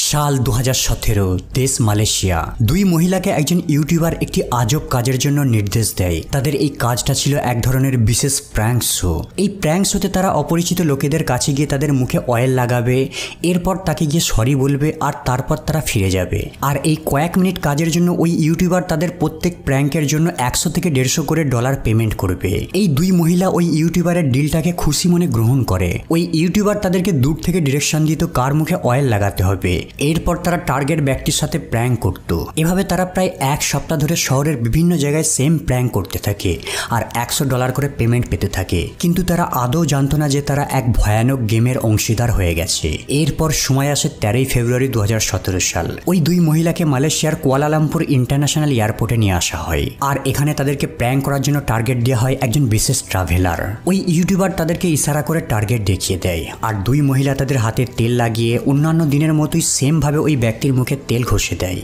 সাল 2017 দেশ মালয়েশিয়া। দুই মহিলাকে একজন ইউটিউবার একটি আজব কাজের জন্য নির্দেশ দেয়। তাদের এই কাজটা ছিল এক ধরনের বিশেষ প্র্যাঙ্ক শো। এই প্র্যাঙ্ক শোতে তারা অপরিচিত লোকেদের কাছে গিয়ে তাদের মুখে অয়েল লাগাবে, এরপর তাকে গিয়ে সরি বলবে আর তারপর তারা ফিরে যাবে। আর এই কয়েক মিনিট কাজের জন্য ওই ইউটিউবার তাদের প্রত্যেক প্র্যাঙ্কের জন্য 100 থেকে 150 করে ডলার পেমেন্ট করবে। এই দুই মহিলা ওই ইউটিউবারের ডিলটাকে খুশি মনে গ্রহণ করে। ওই ইউটিউবার তাদেরকে দূর থেকে ডিরেকশন দিত কার মুখে অয়েল লাগাতে হবে, এরপর তারা টার্গেট ব্যক্তির সাথে প্র্যাঙ্ক করত। এভাবে তারা প্রায় এক সপ্তাহ ধরে শহরের বিভিন্ন জায়গায় সেম প্র্যাঙ্ক করতে থাকে আর 100 ডলার করে পেমেন্ট পেতে থাকে। কিন্তু তারা আদৌ জানতো না যে তারা এক ভয়ানক গেমের অংশীদার হয়ে গেছে। এরপর সময় আসে 13 ফেব্রুয়ারি 2017 সাল। ওই দুই মহিলাকে মালয়েশিয়ার কুয়ালালামপুর ইন্টারন্যাশনাল এয়ারপোর্টে নিয়ে আসা হয় আর এখানে তাদেরকে প্র্যাঙ্ক করার জন্য টার্গেট দেওয়া হয় একজন বিশেষ ট্রাভেলার। ওই ইউটিউবার তাদেরকে ইশারা করে টার্গেট দেখিয়ে দেয় আর দুই মহিলা তাদের হাতে তেল লাগিয়ে অন্যান্য দিনের মতোই সেম ভাবে ওই ব্যক্তির মুখে তেল ঘষে দেয়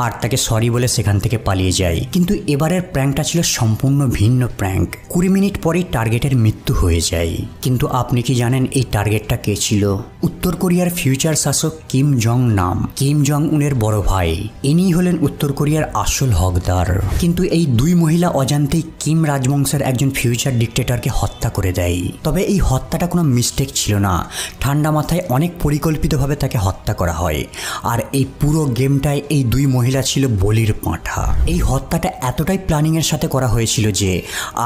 আর তাকে সরি বলে সেখান থেকে পালিয়ে যায়। কিন্তু এবারের প্র্যাঙ্কটা ছিল সম্পূর্ণ ভিন্ন প্র্যাঙ্ক। 20 মিনিট পরেই টার্গেটের মৃত্যু হয়ে যায়। কিন্তু আপনি কি জানেন এই টার্গেটটা কে ছিল? উত্তর কোরিয়ার ফিউচার শাসক কিম জং নাম। কিম জং উনের বড় ভাই। ইনি হলেন উত্তর কোরিয়ার আসল হকদার। কিন্তু এই দুই মহিলা অজান্তেই কিম রাজবংশের একজন ফিউচার ডিক্টেটরকে হত্যা করে দেয়। তবে এই হত্যাটা কোনো মিস্টেক ছিল না, ঠান্ডা মাথায় অনেক পরিকল্পিতভাবে তাকে হত্যা করা হয়। আর এই পুরো গেমটায় এই দুই মহিলা ছিল বলির পাঁঠা। এই হত্যাটা এতটাই প্ল্যানিংয়ের সাথে করা হয়েছিল যে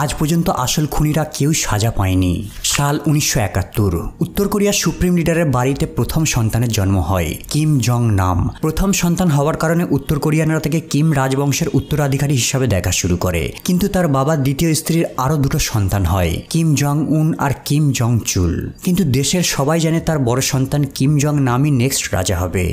আজ পর্যন্ত আসল খুনিরা কেউ সাজা পায়নি। সাল 1971 উত্তর কোরিয়ার সুপ্রিম লিডারের বাড়িতে প্রথম সন্তানের জন্ম হয় কিম জং নাম। প্রথম সন্তান হওয়ার কারণে উত্তর কোরিয়ানরা তাকে কিম রাজবংশের উত্তরাধিকারী হিসাবে দেখা শুরু করে। কিন্তু তার বাবার দ্বিতীয় স্ত্রীর আরো দুটো সন্তান হয়, কিম জং উন আর কিম জং চুল। কিন্তু দেশের সবাই জানে তার বড় সন্তান কিম জং নামই নেক্সট রাজা হবে।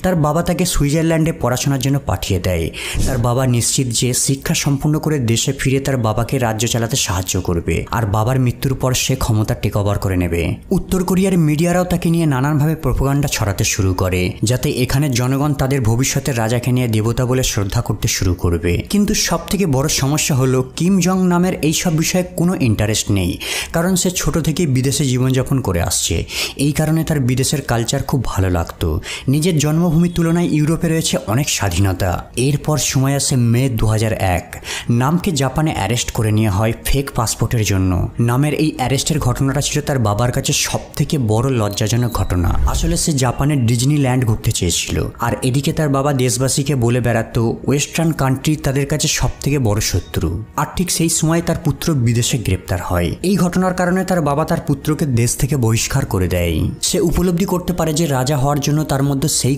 তার বাবা তাকে সুইজারল্যান্ডে পড়াশোনার জন্য পাঠিয়ে দেয়। তার বাবা নিশ্চিত যে শিক্ষা সম্পূর্ণ করে দেশে ফিরে তার বাবাকে রাজ্য চালাতে সাহায্য করবে আর বাবার মৃত্যুর পর সে ক্ষমতা টেক ওভার করে নেবে। উত্তর কোরিয়ার মিডিয়ারাও তাকে নিয়ে নানানভাবে প্রোপাগান্ডা ছড়াতে শুরু করে যাতে এখানে জনগণ তাদের ভবিষ্যতের রাজাকে নিয়ে দেবতা বলে শ্রদ্ধা করতে শুরু করবে। কিন্তু সব থেকে বড় সমস্যা হলো কিম জং নামের এইসব বিষয়ে কোনো ইন্টারেস্ট নেই, কারণ সে ছোট থেকেই বিদেশে জীবনযাপন করে আসছে। এই কারণে তার বিদেশের কালচার খুব ভালো লাগতো। নিজের জন্মভূমির তুলনায় ইউরোপে রয়েছে অনেক স্বাধীনতা। এরপর সময় আসে মে 2001। নামকে জাপানে অ্যারেস্ট করে নেওয়া হয় ফেক পাসপোর্টের জন্য। নামের এই অ্যারেস্টের ঘটনাটা ছিল তার বাবার কাছে সব থেকে বড় লজ্জাজনক ঘটনা। আসলে সে জাপানের ডিজনিল্যান্ড ঘুরতে চেয়েছিল আর এদিকে তার বাবা দেশবাসীকে বলে বেড়াতো ওয়েস্টার্ন কান্ট্রি তাদের কাছে সব থেকে বড় শত্রু। আর ঠিক সেই সময় তার পুত্র বিদেশে গ্রেপ্তার হয়। এই ঘটনার কারণে তার বাবা তার পুত্রকে দেশ থেকে বহিষ্কার করে দেয়। সে উপলব্ধি করতে পারে যে রাজা হওয়ার জন্য তার মধ্যে সেই